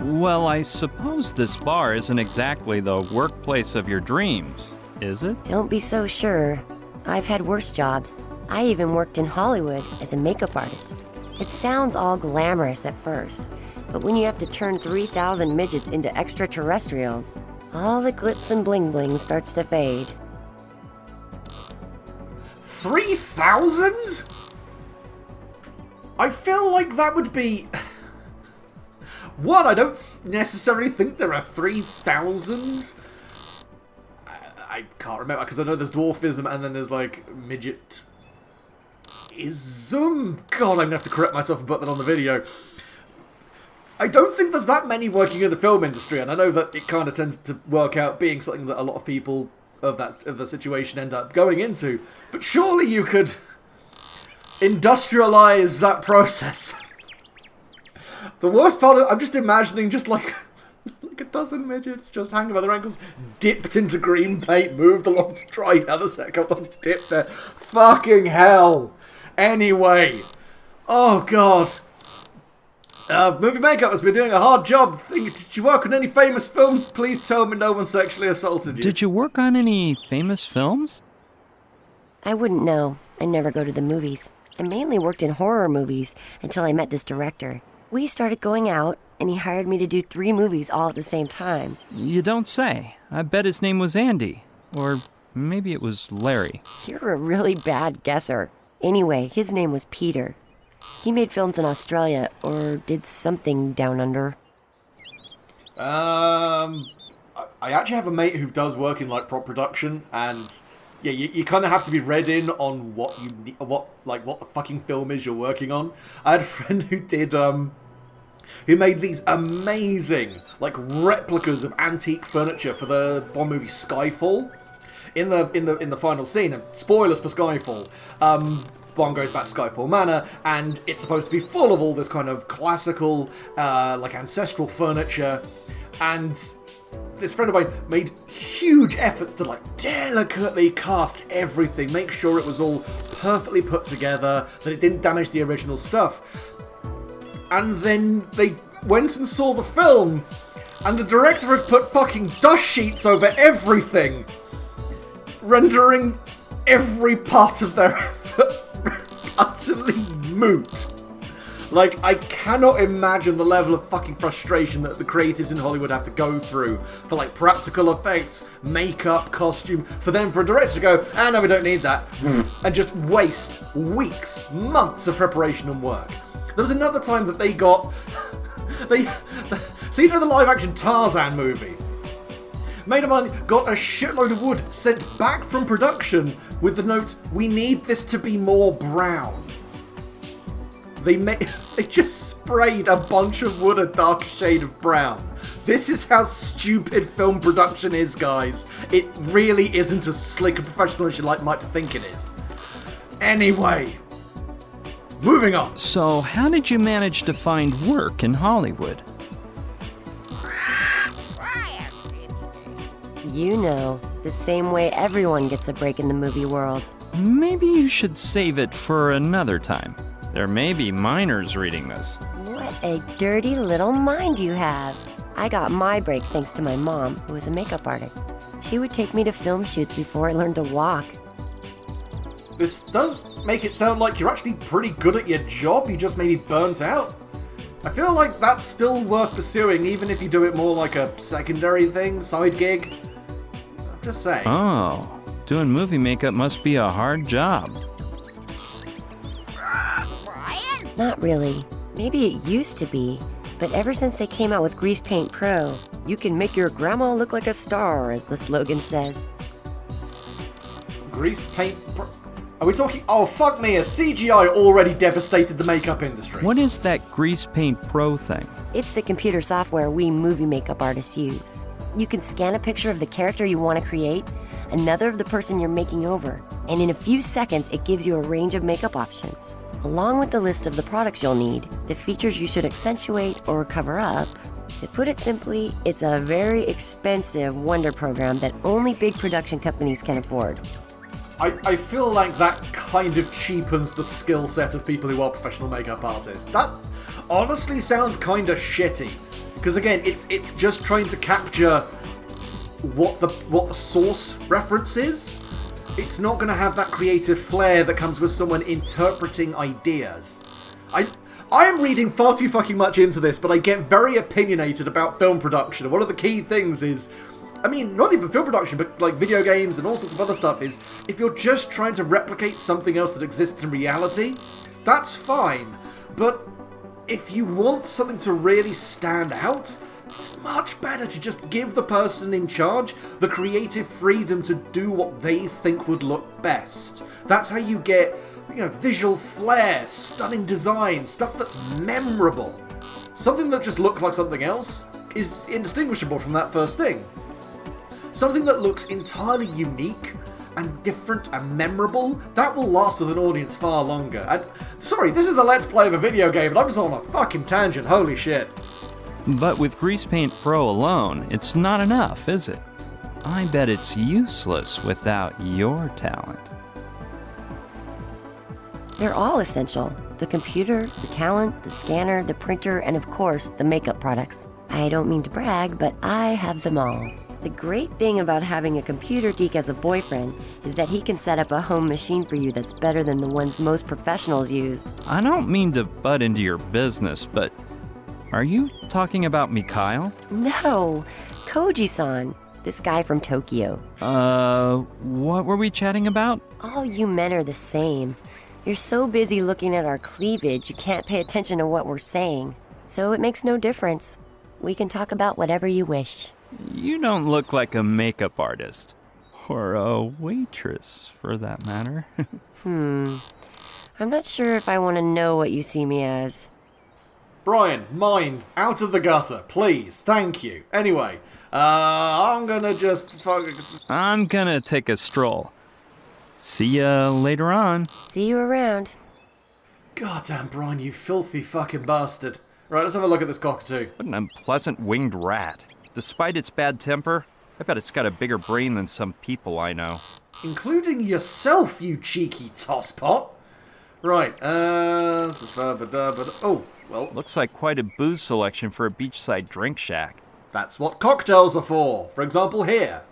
Well, I suppose this bar isn't exactly the workplace of your dreams, is it? Don't be so sure. I've had worse jobs. I even worked in Hollywood as a makeup artist. It sounds all glamorous at first, but when you have to turn 3,000 midgets into extraterrestrials, all the glitz and bling-bling starts to fade. 3,000? I feel like that would be... One, I don't necessarily think there are 3,000. I can't remember, because I know there's dwarfism and then there's, like, midgetism. God, I'm going to have to correct myself and put that on the video. I don't think there's that many working in the film industry, and I know that it kind of tends to work out being something that a lot of people of the situation end up going into. But surely you could industrialize that process. The worst part of I'm just imagining just like a dozen midgets just hanging by their ankles, dipped into green paint, moved along to dry, another set, come on, dip there. Fucking hell. Anyway. Oh, God. Movie makeup has been doing a hard job. Did you work on any famous films? Please tell me no one sexually assaulted you. Did you work on any famous films? I wouldn't know. I never go to the movies. I mainly worked in horror movies until I met this director. We started going out, and he hired me to do 3 movies all at the same time. You don't say. I bet his name was Andy. Or maybe it was Larry. You're a really bad guesser. Anyway, his name was Peter. He made films in Australia, or did something down under. I actually have a mate who does work in, like, prop production, and... yeah, you kind of have to be read in on what you need, what the fucking film is you're working on. I had a friend who did, who made these amazing, like, replicas of antique furniture for the Bond movie Skyfall. In the final scene, and spoilers for Skyfall, Bond goes back to Skyfall Manor, and it's supposed to be full of all this kind of classical, like, ancestral furniture, and... this friend of mine made huge efforts to, like, delicately cast everything, make sure it was all perfectly put together, that it didn't damage the original stuff. And then they went and saw the film, and the director had put fucking dust sheets over everything, rendering every part of their effort utterly moot. Like, I cannot imagine the level of fucking frustration that the creatives in Hollywood have to go through for, like, practical effects, makeup, costume, for a director to go, no, we don't need that, and just waste weeks, months of preparation and work. There was another time that they got... so you know the live-action Tarzan movie? Mate of mine got a shitload of wood sent back from production with the note, we need this to be more brown. They just sprayed a bunch of wood a dark shade of brown. This is how stupid film production is, guys. It really isn't as slick and professional as you might think it is. Anyway, moving on. So, how did you manage to find work in Hollywood? You know, the same way everyone gets a break in the movie world. Maybe you should save it for another time. There may be minors reading this. What a dirty little mind you have. I got my break thanks to my mom, who was a makeup artist. She would take me to film shoots before I learned to walk. This does make it sound like you're actually pretty good at your job, you just maybe burnt out. I feel like that's still worth pursuing, even if you do it more like a secondary thing, side gig. I'm just saying. Oh, doing movie makeup must be a hard job. Not really. Maybe it used to be, but ever since they came out with Grease Paint Pro, you can make your grandma look like a star, as the slogan says. Grease Paint Pro? Are we talking... oh, fuck me, a CGI already devastated the makeup industry. What is that Grease Paint Pro thing? It's the computer software we movie makeup artists use. You can scan a picture of the character you want to create, another of the person you're making over, and in a few seconds it gives you a range of makeup options. Along with the list of the products you'll need, the features you should accentuate or cover up. To put it simply, it's a very expensive wonder program that only big production companies can afford. I feel like that kind of cheapens the skill set of people who are professional makeup artists. That honestly sounds kind of shitty. Because again, it's just trying to capture what the source reference is. It's not going to have that creative flair that comes with someone interpreting ideas. I am reading far too fucking much into this, but I get very opinionated about film production. And one of the key things is, I mean, not even film production, but like video games and all sorts of other stuff, is if you're just trying to replicate something else that exists in reality, that's fine. But if you want something to really stand out, it's much better to just give the person in charge the creative freedom to do what they think would look best. That's how you get, visual flair, stunning design, stuff that's memorable. Something that just looks like something else is indistinguishable from that first thing. Something that looks entirely unique and different and memorable, that will last with an audience far longer. And, sorry, this is a Let's Play of a video game, and I'm just on a fucking tangent, holy shit. But with Grease Paint Pro alone, it's not enough, is it? I bet it's useless without your talent. They're all essential. The computer, the talent, the scanner, the printer, and of course, the makeup products. I don't mean to brag, but I have them all. The great thing about having a computer geek as a boyfriend is that he can set up a home machine for you that's better than the ones most professionals use. I don't mean to butt into your business, but are you talking about Mikhail? No, Koji-san, this guy from Tokyo. What were we chatting about? All you men are the same. You're so busy looking at our cleavage, you can't pay attention to what we're saying. So it makes no difference. We can talk about whatever you wish. You don't look like a makeup artist. Or a waitress, for that matter. I'm not sure if I want to know what you see me as. Brian, mind, out of the gutter, please, thank you. Anyway, I'm gonna I'm gonna take a stroll. See ya later on. See you around. Goddamn, Brian, you filthy fucking bastard. Right, let's have a look at this cockatoo. What an unpleasant winged rat. Despite its bad temper, I bet it's got a bigger brain than some people I know. Including yourself, you cheeky tosspot. Right, oh, well, Looks like quite a booze selection for a beachside drink shack. that's what cocktails are for. For example, here.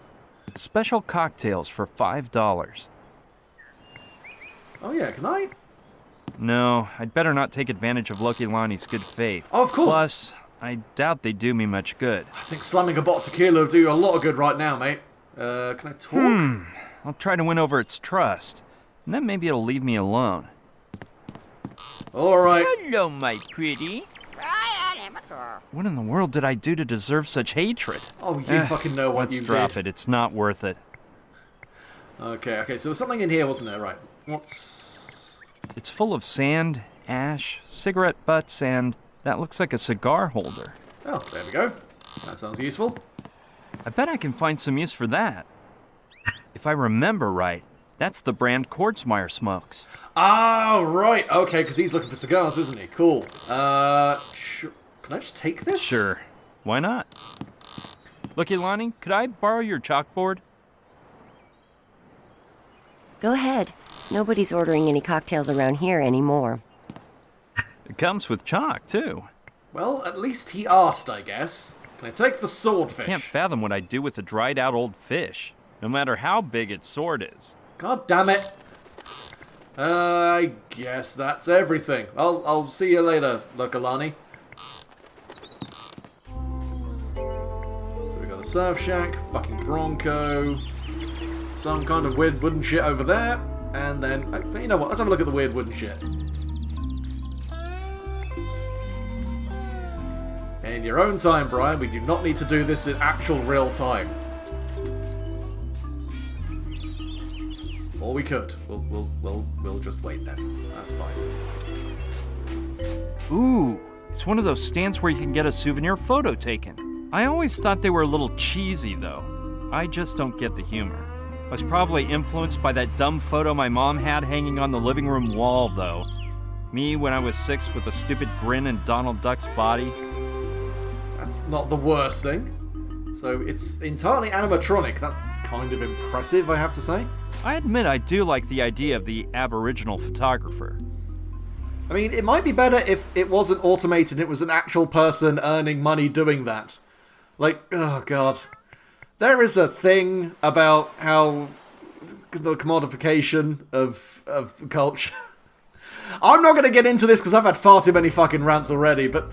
Special cocktails for $5. Oh yeah, can I? No, I'd better not take advantage of Loki Lonnie's good faith. Oh, of course. Plus, I doubt they do me much good. I think slamming a bottle of tequila would do you a lot of good right now, mate. Can I talk? I'll try to win over its trust, and then maybe it'll leave me alone. Alright. Hello, my pretty. What in the world did I do to deserve such hatred? Oh, you fucking know what you Let's drop did. it. It's not worth it. Okay, so there was something in here, wasn't there? Right. What's... It's full of sand, ash, cigarette butts, and that looks like a cigar holder. Oh, there we go. That sounds useful. I bet I can find some use for that. If I remember right, that's the brand Kortsmeyer smokes. Ah, right. Okay, because he's looking for cigars, isn't he? Cool. Can I just take this? Sure. Why not? Look, Ilani, could I borrow your chalkboard? Go ahead. Nobody's ordering any cocktails around here anymore. It comes with chalk, too. Well, at least he asked, I guess. Can I take the swordfish? Can't fathom what I'd do with a dried-out old fish, no matter how big its sword is. God damn it. I guess that's everything. I'll see you later, Lokalani. So we got a surf shack, fucking Bronco, some kind of weird wooden shit over there, and then, you know what, let's have a look at the weird wooden shit. In your own time, Brian, we do not need to do this in actual real time. Or we could. We'll just wait then. That's fine. Ooh, it's one of those stands where you can get a souvenir photo taken. I always thought they were a little cheesy, though. I just don't get the humor. I was probably influenced by that dumb photo my mom had hanging on the living room wall, though. Me when I was 6 with a stupid grin and Donald Duck's body. That's not the worst thing. So it's entirely animatronic. That's kind of impressive, I have to say. I admit I do like the idea of the Aboriginal photographer. I mean, it might be better if it wasn't automated and it was an actual person earning money doing that. Like, oh god. There is a thing about how the commodification of culture. I'm not going to get into this because I've had far too many fucking rants already, but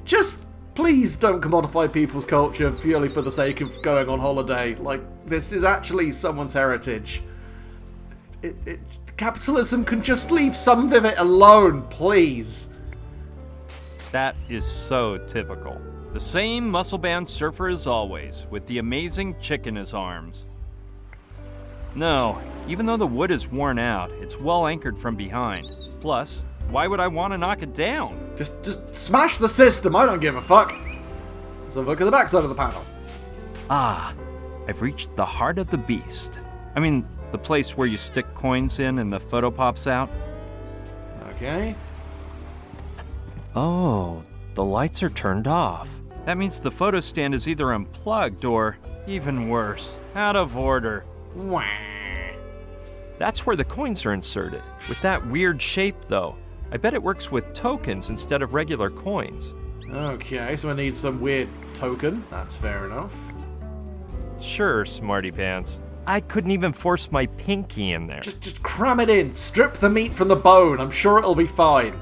just please don't commodify people's culture purely for the sake of going on holiday. Like, this is actually someone's heritage. Capitalism can just leave some of it alone, please. That is so typical. The same muscle-bound surfer as always, with the amazing chick in his arms. No, even though the wood is worn out, it's well anchored from behind. Plus, why would I want to knock it down? Just smash the system, I don't give a fuck. Let's have a look at the backside of the panel. Ah, I've reached the heart of the beast. I mean, the place where you stick coins in and the photo pops out. Okay. Oh, the lights are turned off. That means the photo stand is either unplugged or, even worse, out of order. Wah. That's where the coins are inserted, with that weird shape though. I bet it works with tokens instead of regular coins. Okay, so I need some weird token. That's fair enough. Sure, smarty pants. I couldn't even force my pinky in there. Just cram it in. Strip the meat from the bone. I'm sure it'll be fine.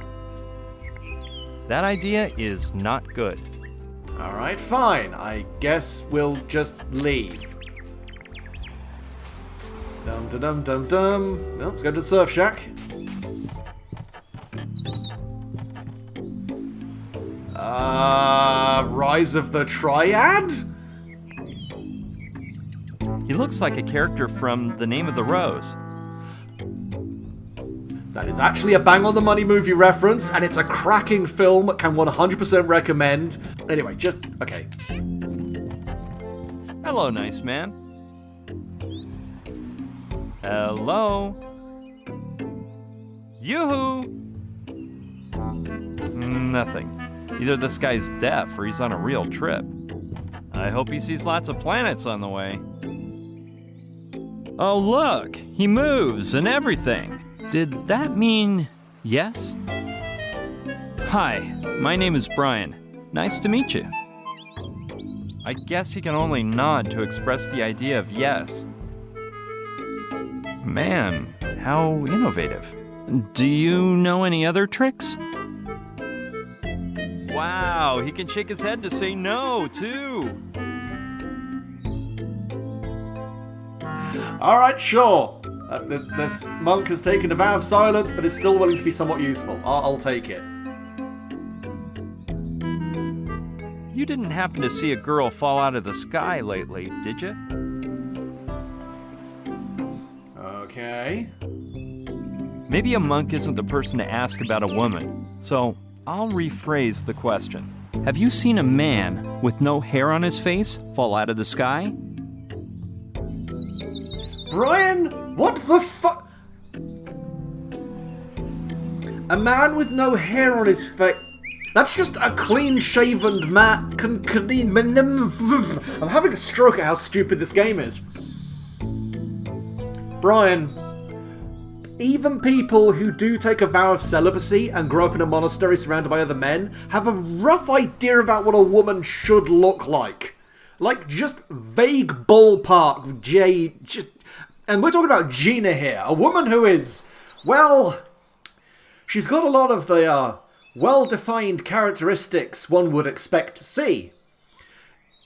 That idea is not good. Alright, fine. I guess we'll just leave. Dum-da-dum-dum-dum. Well, let's go to the surf shack. Rise of the Triad? He looks like a character from The Name of the Rose. That is actually a bang on the money movie reference, and it's a cracking film. Can 100% recommend. Anyway, just okay. Hello, nice man. Hello? Yoo-hoo! Nothing. Either this guy's deaf or he's on a real trip. I hope he sees lots of planets on the way. Oh, look! He moves and everything. Did that mean yes? Hi, my name is Brian. Nice to meet you. I guess he can only nod to express the idea of yes. Man, how innovative. Do you know any other tricks? Wow, he can shake his head to say no, too. Alright, sure. This monk has taken a vow of silence, but is still willing to be somewhat useful. I'll take it. You didn't happen to see a girl fall out of the sky lately, did you? Okay. Maybe a monk isn't the person to ask about a woman, so I'll rephrase the question. Have you seen a man with no hair on his face fall out of the sky? Brian, what the fuck? A man with no hair on his face. That's just a clean-shaven man. I'm having a stroke at how stupid this game is. Brian, even people who do take a vow of celibacy and grow up in a monastery surrounded by other men have a rough idea about what a woman should look like. Like, just vague ballpark, and we're talking about Gina here, a woman who is, well, she's got a lot of the well-defined characteristics one would expect to see.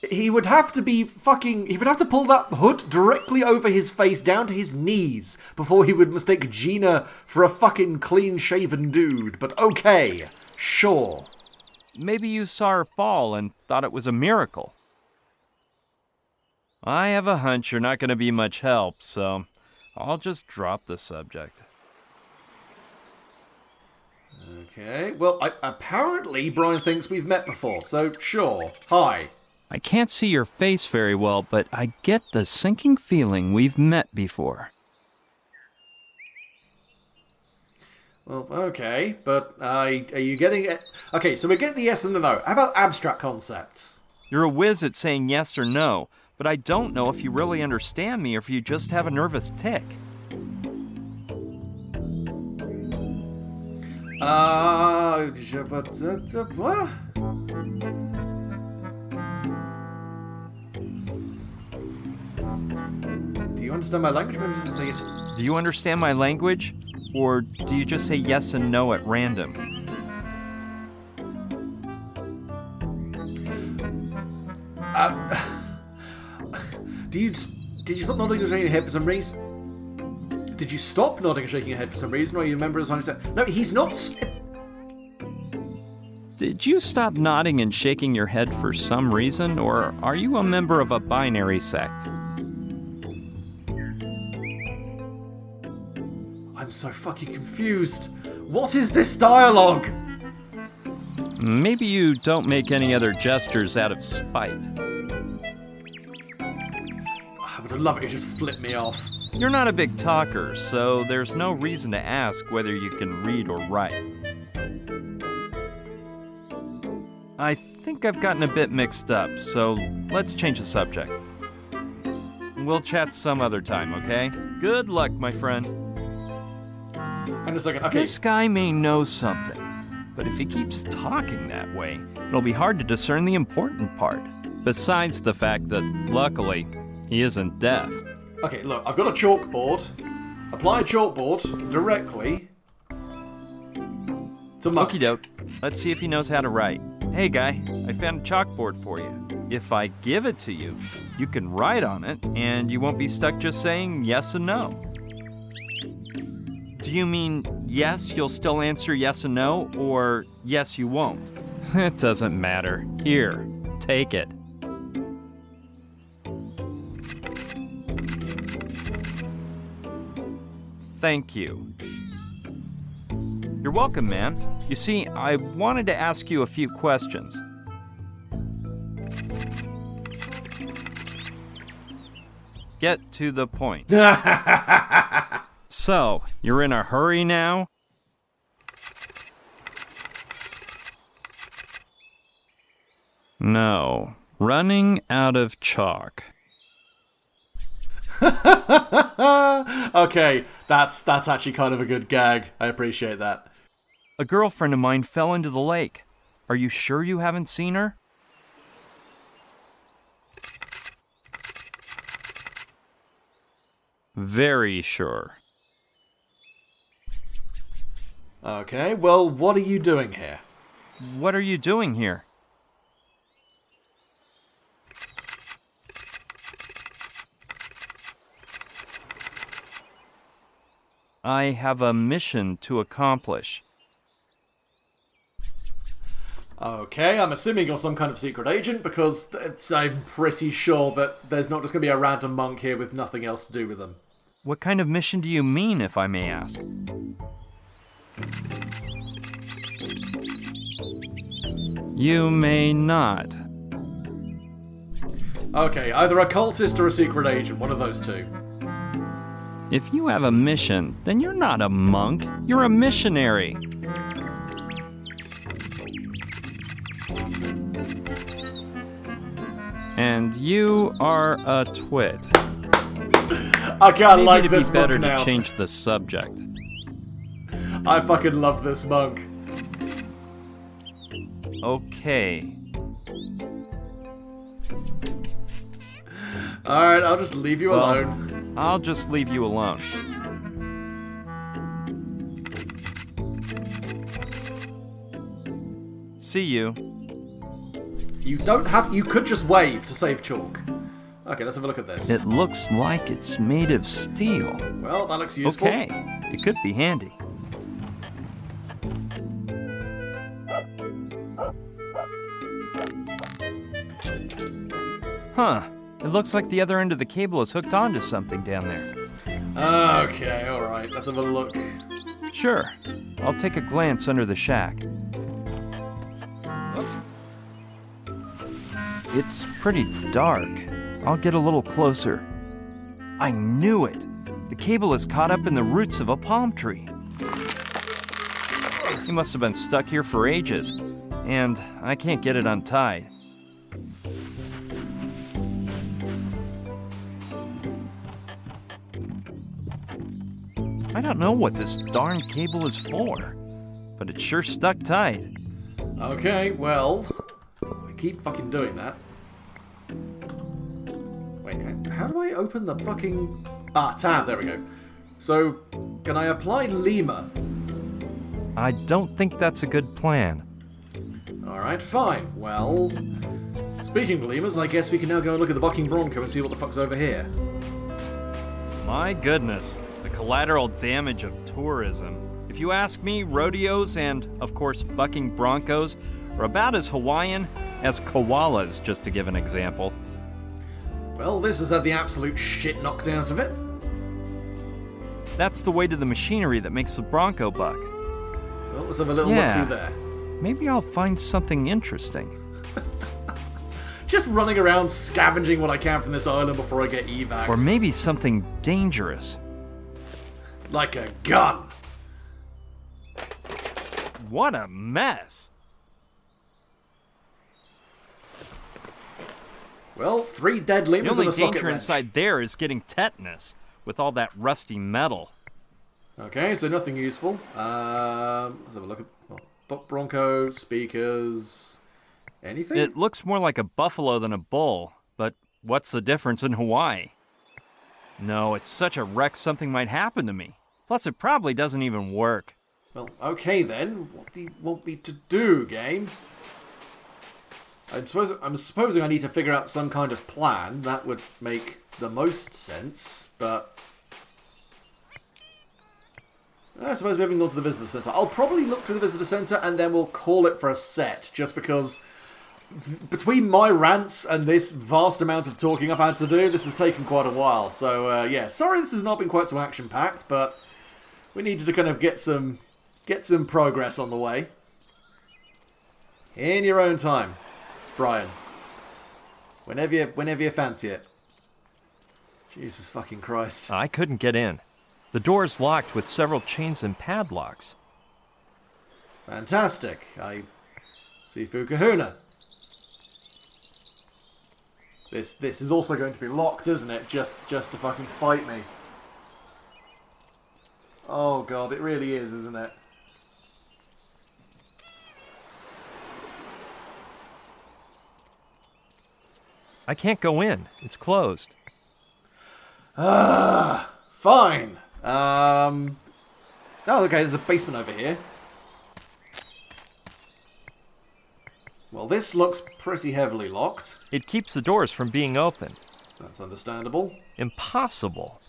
He would have to pull that hood directly over his face down to his knees before he would mistake Gina for a fucking clean-shaven dude. But okay, sure. Maybe you saw her fall and thought it was a miracle. I have a hunch you're not going to be much help, so I'll just drop the subject. Okay, well, apparently Brian thinks we've met before, so sure. Hi. I can't see your face very well, but I get the sinking feeling we've met before. Well, okay, but are you getting it? Okay, so we get the yes and the no. How about abstract concepts? You're a whiz at saying yes or no, but I don't know if you really understand me or if you just have a nervous tick. What? Do you understand my language? Maybe just say it. Do you understand my language? Or do you just say yes and no at random? Did you stop nodding and shaking your head for some reason? Did you stop nodding and shaking your head for some reason? Or you remember as one who said, no, he's not. Did you stop nodding and shaking your head for some reason? Or are you a member of a binary sect? I'm so fucking confused. What is this dialogue? Maybe you don't make any other gestures out of spite. I would love it if you just flipped me off. You're not a big talker, so there's no reason to ask whether you can read or write. I think I've gotten a bit mixed up, so let's change the subject. We'll chat some other time, okay? Good luck, my friend. Hang on a second, okay. This guy may know something, but if he keeps talking that way, it'll be hard to discern the important part. Besides the fact that, luckily, he isn't deaf. Okay, look, I've got a chalkboard. Apply a chalkboard directly to Monk. Okie doke. Let's see if he knows how to write. Hey guy, I found a chalkboard for you. If I give it to you, you can write on it, and you won't be stuck just saying yes and no. Do you mean yes, you'll still answer yes and no, or yes, you won't? It doesn't matter. Here, take it. Thank you. You're welcome, man. You see, I wanted to ask you a few questions. Get to the point. So, you're in a hurry now? No. Running out of chalk. Okay, that's actually kind of a good gag. I appreciate that. A girlfriend of mine fell into the lake. Are you sure you haven't seen her? Very sure. Okay, well, what are you doing here? What are you doing here? I have a mission to accomplish. Okay, I'm assuming you're some kind of secret agent because I'm pretty sure that there's not just going to be a random monk here with nothing else to do with them. What kind of mission do you mean, if I may ask? You may not. Okay, either a cultist or a secret agent, one of those two. If you have a mission, then you're not a monk, you're a missionary. And you are a twit. I can't Maybe like it'd this be better monk now. to change the subject. I fucking love this monk. Okay. Alright, I'll just leave you Well, alone. I'll just leave you alone. See you. You could just wave to save chalk. Okay, let's have a look at this. It looks like it's made of steel. Well, that looks useful. Okay, it could be handy. Huh, it looks like the other end of the cable is hooked onto something down there. Okay, alright, let's have a look. Sure, I'll take a glance under the shack. It's pretty dark. I'll get a little closer. I knew it! The cable is caught up in the roots of a palm tree. He must have been stuck here for ages, and I can't get it untied. I don't know what this darn cable is for. but it sure stuck tight. Okay, well, I keep fucking doing that. Wait, how do I open the fucking... tab, there we go. So, can I apply Lima? I don't think that's a good plan. Alright, fine. Well, speaking of lemurs, I guess we can now go and look at the bucking bronco and see what the fuck's over here. My goodness, the collateral damage of tourism. If you ask me, rodeos and, of course, bucking broncos are about as Hawaiian as koalas, just to give an example. Well, this has had the absolute shit knocked out of it. That's the weight of the machinery that makes the bronco buck. Well, let's have a little look through there. Maybe I'll find something interesting. Just running around scavenging what I can from this island before I get evacs. Or maybe something dangerous. Like a gun. What a mess! Well, 3 dead The lemurs only and a socket danger wrench. inside there is getting tetanus with all that rusty metal. Okay, so nothing useful. Let's have a look at buck bronco, speakers, anything? It looks more like a buffalo than a bull, but what's the difference in Hawaii? No, it's such a wreck something might happen to me. Plus, it probably doesn't even work. Well, okay then. What do you want me to do, game? I'm supposing I need to figure out some kind of plan. That would make the most sense, but... I suppose we haven't gone to the visitor centre. I'll probably look through the visitor centre and then we'll call it for a set, just because between my rants and this vast amount of talking I've had to do, this has taken quite a while. So, yeah, sorry this has not been quite so action-packed, but we needed to kind of get some progress on the way. In your own time, Brian. Whenever you fancy it. Jesus fucking Christ. I couldn't get in. The door's locked with several chains and padlocks. Fantastic. I see Fukahuna. This is also going to be locked, isn't it? Just to fucking spite me. Oh god, it really is, isn't it? I can't go in. It's closed. Fine. Oh, okay, there's a basement over here. Well, this looks pretty heavily locked. It keeps the doors from being open. That's understandable. Impossible.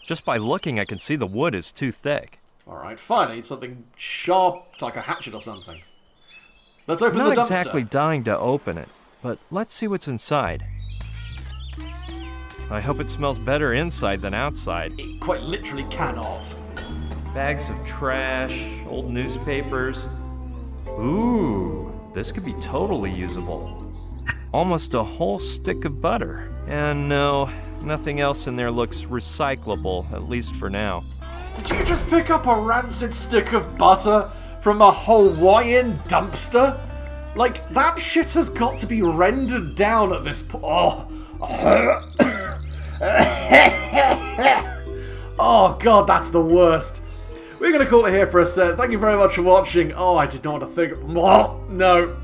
Just by looking, I can see the wood is too thick. Alright, fine. I need something sharp, like a hatchet or something. Let's open I'm the not dumpster. exactly dying to open it, but let's see what's inside. I hope it smells better inside than outside. It quite literally cannot. Bags of trash, old newspapers. Ooh, this could be totally usable. Almost a whole stick of butter. And no, nothing else in there looks recyclable, at least for now. Did you just pick up a rancid stick of butter from a Hawaiian dumpster? Like, that shit has got to be rendered down at this point. Oh god, that's the worst. We're going to call it here for a set. Thank you very much for watching. Oh, I did not want to think... no.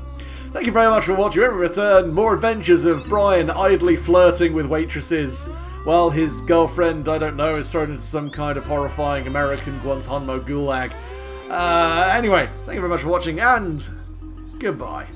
Thank you very much for watching. In return, more adventures of Brian idly flirting with waitresses while his girlfriend, I don't know, is thrown into some kind of horrifying American Guantanamo gulag. Anyway, thank you very much for watching, and goodbye.